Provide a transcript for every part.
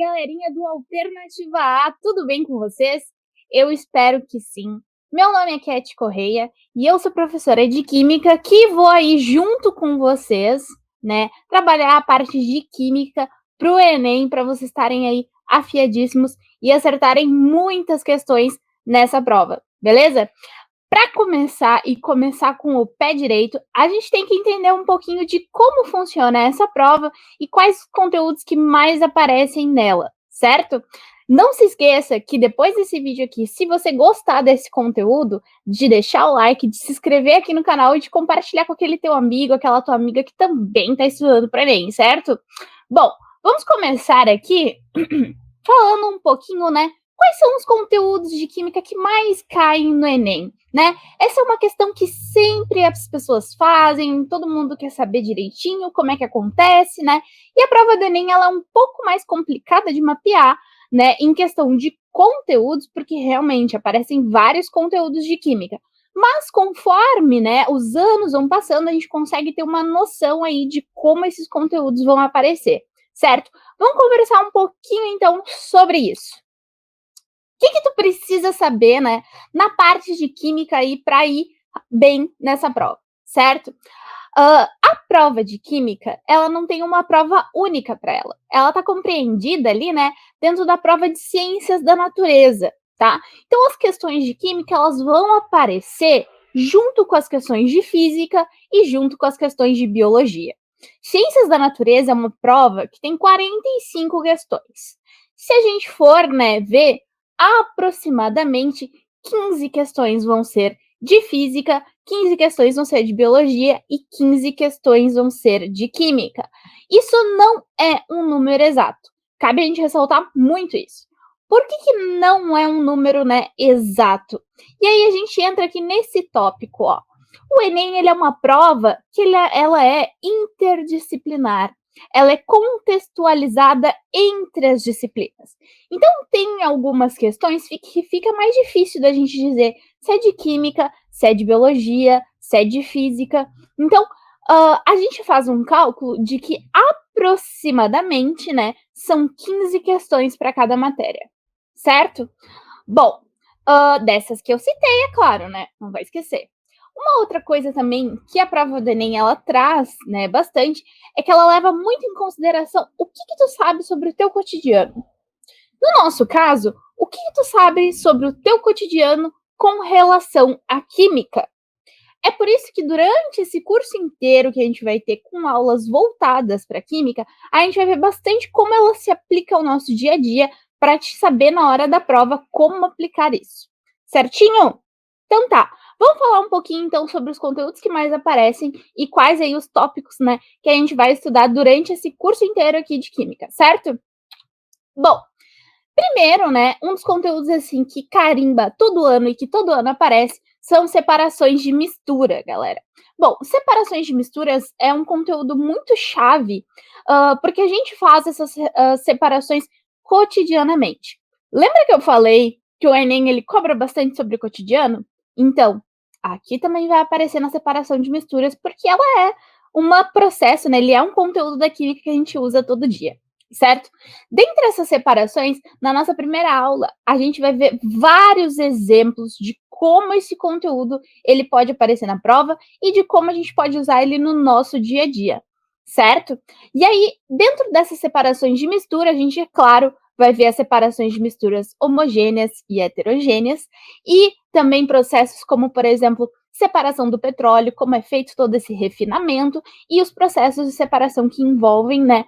galerinha do Alternativa A, tudo bem com vocês? Eu espero que sim. Meu nome é Cat Correia e eu sou professora de Química que vou aí junto com vocês, né, trabalhar a parte de Química para o Enem, para vocês estarem aí afiadíssimos e acertarem muitas questões nessa prova, beleza? Para começar e começar com o pé direito, a gente tem que entender um pouquinho de como funciona essa prova e quais conteúdos que mais aparecem nela, certo? Não se esqueça que depois desse vídeo aqui, se você gostar desse conteúdo, de deixar o like, de se inscrever aqui no canal e de compartilhar com aquele teu amigo, aquela tua amiga que também está estudando para Enem, certo? Bom, vamos começar aqui falando um pouquinho, né? Quais são os conteúdos de química que mais caem no Enem, né? Essa é uma questão que sempre as pessoas fazem, todo mundo quer saber direitinho como é que acontece, né? E a prova do Enem, ela é um pouco mais complicada de mapear, né? Em questão de conteúdos, porque realmente aparecem vários conteúdos de química. Mas conforme, né, os anos vão passando, a gente consegue ter uma noção aí de como esses conteúdos vão aparecer, certo? Vamos conversar um pouquinho, então, sobre isso. O que tu precisa saber, né, na parte de química aí para ir bem nessa prova, certo? A prova de química, ela não tem uma prova única para ela. Ela está compreendida ali, né, dentro da prova de ciências da natureza, tá? Então, as questões de química, elas vão aparecer junto com as questões de física e junto com as questões de biologia. Ciências da natureza é uma prova que tem 45 questões. Se a gente for, né, ver, aproximadamente 15 questões vão ser de física, 15 questões vão ser de biologia e 15 questões vão ser de química. Isso não é um número exato. Cabe a gente ressaltar muito isso. Por que não é um número, né, exato? E aí a gente entra aqui nesse tópico, ó. O Enem, ele é uma prova que ela é interdisciplinar. Ela é contextualizada entre as disciplinas. Então, tem algumas questões que fica mais difícil da gente dizer se é de química, se é de biologia, se é de física. Então, a gente faz um cálculo de que aproximadamente, né, são 15 questões para cada matéria, certo? Bom, dessas que eu citei, é claro, né? Não vai esquecer. Uma outra coisa também que a prova do Enem ela traz, né, bastante, é que ela leva muito em consideração o que tu sabe sobre o teu cotidiano. No nosso caso, o que tu sabe sobre o teu cotidiano com relação à química? É por isso que durante esse curso inteiro que a gente vai ter com aulas voltadas para química, a gente vai ver bastante como ela se aplica ao nosso dia a dia para te saber na hora da prova como aplicar isso. Certinho? Então tá. Vamos falar um pouquinho então sobre os conteúdos que mais aparecem e quais aí os tópicos, né, que a gente vai estudar durante esse curso inteiro aqui de química, certo? Bom, primeiro, né, um dos conteúdos assim que carimba todo ano e que todo ano aparece são separações de mistura, galera. Bom, separações de misturas é um conteúdo muito chave, porque a gente faz essas separações cotidianamente. Lembra que eu falei que o Enem ele cobra bastante sobre o cotidiano? Então, aqui também vai aparecer na separação de misturas, porque ela é um processo, né? Ele é um conteúdo da química que a gente usa todo dia, certo? Dentre essas separações, na nossa primeira aula, a gente vai ver vários exemplos de como esse conteúdo ele pode aparecer na prova e de como a gente pode usar ele no nosso dia a dia, certo? E aí, dentro dessas separações de mistura, a gente, é claro, vai ver as separações de misturas homogêneas e heterogêneas e também processos como, por exemplo, separação do petróleo, como é feito todo esse refinamento e os processos de separação que envolvem, né,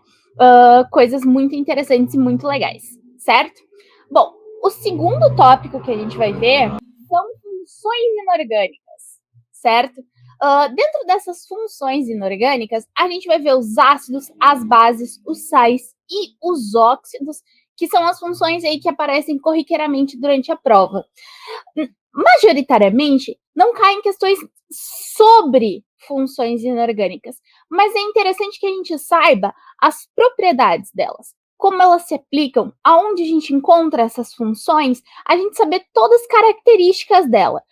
coisas muito interessantes e muito legais, certo? Bom, o segundo tópico que a gente vai ver são funções inorgânicas, certo? Dentro dessas funções inorgânicas, a gente vai ver os ácidos, as bases, os sais e os óxidos, que são as funções aí que aparecem corriqueiramente durante a prova. Majoritariamente, não caem questões sobre funções inorgânicas, mas é interessante que a gente saiba as propriedades delas, como elas se aplicam, aonde a gente encontra essas funções, a gente saber todas as características dela.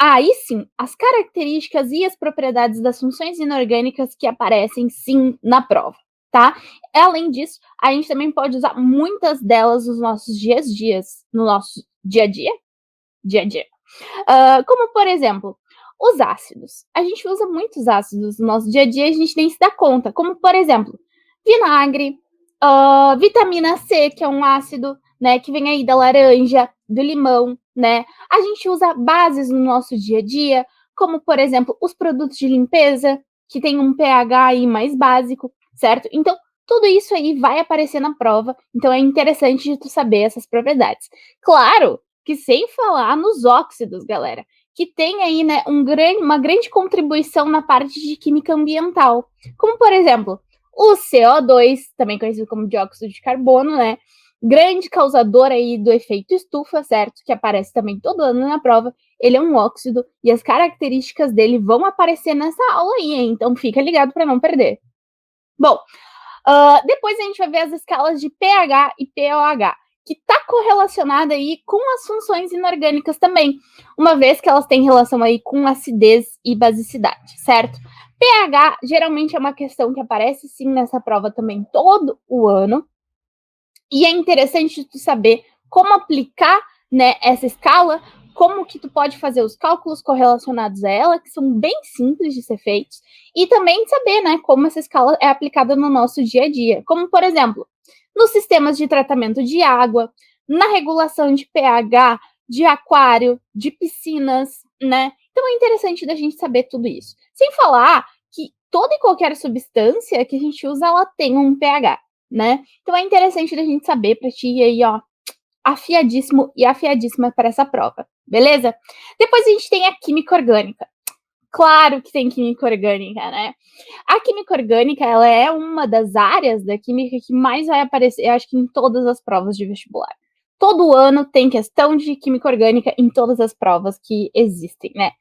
Aí sim, as características e as propriedades das funções inorgânicas que aparecem sim na prova, tá? Além disso, a gente também pode usar muitas delas nos nossos dias, no nosso dia a dia, dia a dia. Como, por exemplo, os ácidos. A gente usa muitos ácidos no nosso dia a dia e a gente nem se dá conta. Como, por exemplo, vinagre, vitamina C, que é um ácido, né, que vem aí da laranja, do limão, né? A gente usa bases no nosso dia a dia, como, por exemplo, os produtos de limpeza, que tem um pH aí mais básico, certo? Então, tudo isso aí vai aparecer na prova, então é interessante de tu saber essas propriedades. Claro que sem falar nos óxidos, galera, que tem aí, né, uma grande contribuição na parte de química ambiental, como, por exemplo, o CO2, também conhecido como dióxido de carbono, né, grande causador aí do efeito estufa, certo? Que aparece também todo ano na prova. Ele é um óxido e as características dele vão aparecer nessa aula aí, hein? Então fica ligado para não perder. Bom, depois a gente vai ver as escalas de pH e pOH, que está correlacionada aí com as funções inorgânicas também, uma vez que elas têm relação aí com acidez e basicidade, certo? pH geralmente é uma questão que aparece sim nessa prova também todo o ano, e é interessante tu saber como aplicar, né, essa escala, como que tu pode fazer os cálculos correlacionados a ela, que são bem simples de ser feitos, e também saber, né, como essa escala é aplicada no nosso dia a dia, como, por exemplo, nos sistemas de tratamento de água, na regulação de pH, de aquário, de piscinas, né? Então é interessante da gente saber tudo isso. Sem falar que toda e qualquer substância que a gente usa, ela tem um pH, né? Então é interessante da gente saber para ti aí, ó, afiadíssimo e afiadíssima para essa prova, beleza? Depois a gente tem a química orgânica. Claro que tem química orgânica, né? A química orgânica, ela é uma das áreas da química que mais vai aparecer, eu acho que em todas as provas de vestibular. Todo ano tem questão de química orgânica em todas as provas que existem, né?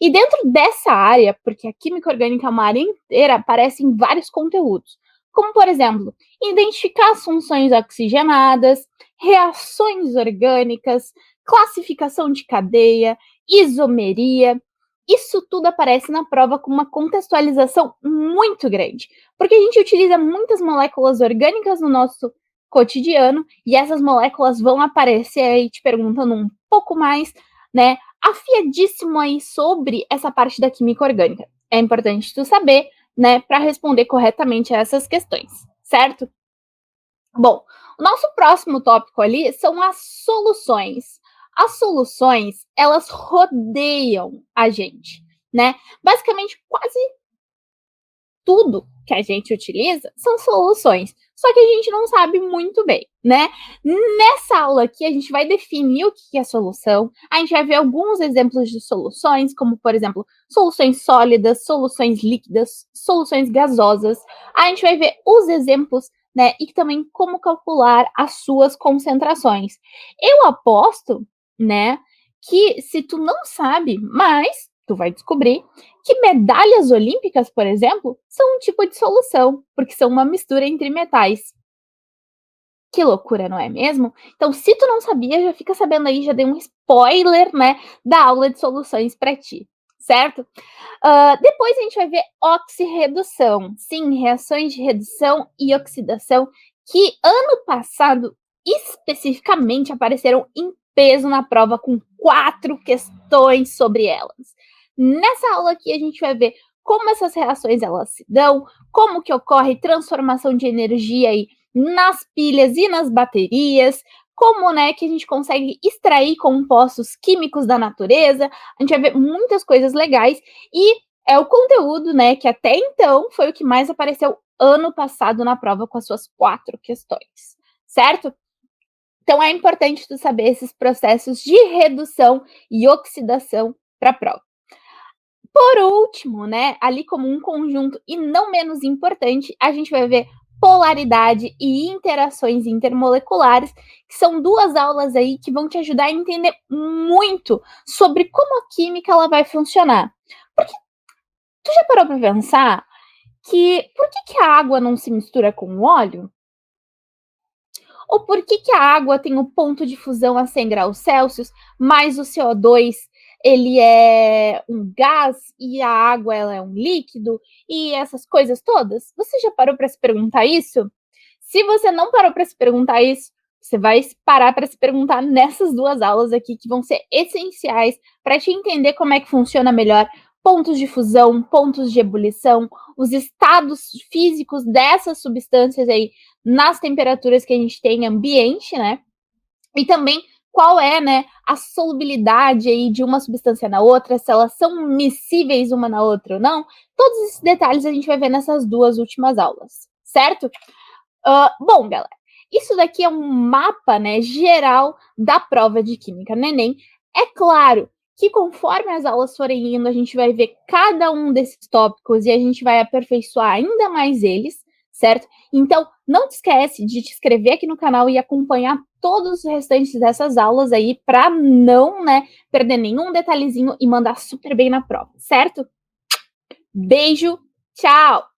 E dentro dessa área, porque a química orgânica é uma área inteira, aparecem vários conteúdos, como, por exemplo, identificar as funções oxigenadas, reações orgânicas, classificação de cadeia, isomeria. Isso tudo aparece na prova com uma contextualização muito grande, porque a gente utiliza muitas moléculas orgânicas no nosso cotidiano e essas moléculas vão aparecer aí te perguntando um pouco mais, né, afiadíssimo aí sobre essa parte da química orgânica. É importante tu saber, né, para responder corretamente a essas questões, certo? Bom, o nosso próximo tópico ali são as soluções. As soluções, elas rodeiam a gente, né? Basicamente, quase tudo que a gente utiliza são soluções, só que a gente não sabe muito bem, né? Nessa aula aqui, a gente vai definir o que é solução, a gente vai ver alguns exemplos de soluções, como, por exemplo, soluções sólidas, soluções líquidas, soluções gasosas. A gente vai ver os exemplos, né, e também como calcular as suas concentrações. Eu aposto, né, que se tu não sabe, mas tu vai descobrir que medalhas olímpicas, por exemplo, são um tipo de solução, porque são uma mistura entre metais. Que loucura, não é mesmo? Então, se tu não sabia, já fica sabendo aí, já dei um spoiler, né, da aula de soluções para ti, certo? Depois a gente vai ver oxirredução. Sim, reações de redução e oxidação que ano passado especificamente apareceram em peso na prova com 4 questões sobre elas. Nessa aula aqui a gente vai ver como essas reações elas se dão, como que ocorre transformação de energia aí nas pilhas e nas baterias, como, né, que a gente consegue extrair compostos químicos da natureza. A gente vai ver muitas coisas legais e é o conteúdo, né, que até então foi o que mais apareceu ano passado na prova com as suas 4 questões, certo? Então é importante tu saber esses processos de redução e oxidação para a prova. Por último, né, ali como um conjunto e não menos importante, a gente vai ver polaridade e interações intermoleculares, que são 2 aulas aí que vão te ajudar a entender muito sobre como a química ela vai funcionar. Porque tu já parou para pensar que por que a água não se mistura com o óleo? Ou por que a água tem o ponto de fusão a 100 graus Celsius, mais o CO2 ele é um gás e a água ela é um líquido e essas coisas todas? Você já parou para se perguntar isso? Se você não parou para se perguntar isso, você vai parar para se perguntar nessas 2 aulas aqui que vão ser essenciais para te entender como é que funciona melhor pontos de fusão, pontos de ebulição, os estados físicos dessas substâncias aí nas temperaturas que a gente tem em ambiente, né? E também qual é, né, a solubilidade aí de uma substância na outra, se elas são miscíveis uma na outra ou não. Todos esses detalhes a gente vai ver nessas 2 últimas aulas, certo? Bom, galera, isso daqui é um mapa, né, geral da prova de química no Enem. É claro que conforme as aulas forem indo, a gente vai ver cada um desses tópicos e a gente vai aperfeiçoar ainda mais eles, certo? Então, não te esquece de te inscrever aqui no canal e acompanhar todos os restantes dessas aulas aí para não, né, perder nenhum detalhezinho e mandar super bem na prova, certo? Beijo, tchau!